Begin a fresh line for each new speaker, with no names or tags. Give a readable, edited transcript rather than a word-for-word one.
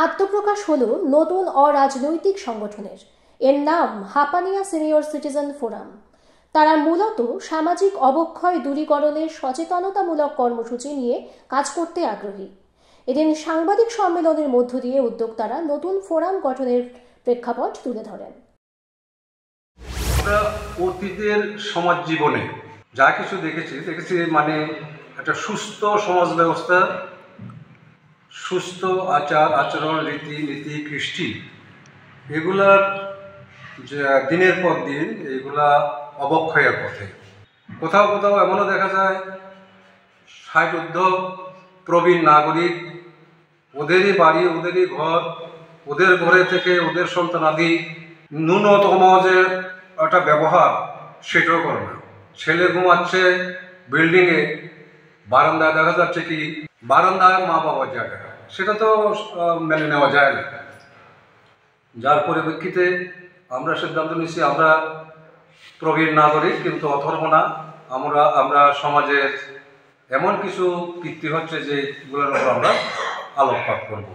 আত্মপ্রকাশ হলো নতুন অরাজনৈতিক সংগঠনের। এর নাম হাপানিয়া সিনিয়র সিটিজেন ফোরাম। তারা মূলত সামাজিক অবক্ষয় দূরীকরণের সচেতনতামূলক কর্মসূচি নিয়ে কাজ করতে আগ্রহী। এদিন সাংবাদিক সম্মেলনের মধ্য দিয়ে উদ্যোক্তারা নতুন ফোরাম গঠনের প্রেক্ষাপট তুলে ধরেন।
আমরা অতীতের সমাজ জীবনে যা কিছু দেখেছি মানে একটা সুস্থ সমাজ ব্যবস্থা, সুস্থ আচার আচরণ, রীতিনীতি, কৃষ্টি, এগুলার যে দিনের পর দিন এগুলা অবক্ষয়ের পথে। কোথাও কোথাও এমনও দেখা যায় 60 প্রবীণ নাগরিক, ওদেরই বাড়ি, ওদেরই ঘর, ওদের ঘরে থেকে ওদের সন্তানাদি ন্যূনতম যে একটা ব্যবহার সেটাও করে না। ছেলে ঘুমাচ্ছে বিল্ডিংয়ে, বারান্দায় দেখা যাচ্ছে কি বারান্দায় মা বাবার জায়গা, সেটা তো মেনে নেওয়া যায় না। যার পরিপ্রেক্ষিতে আমরা সিদ্ধান্ত নিচ্ছি আমরা প্রবীণ নাগরিক কিন্তু অথর্ব না, আমরা সমাজের এমন কিছু কীর্তি হচ্ছে যেগুলোর উপর আমরা আলোকপাত করব।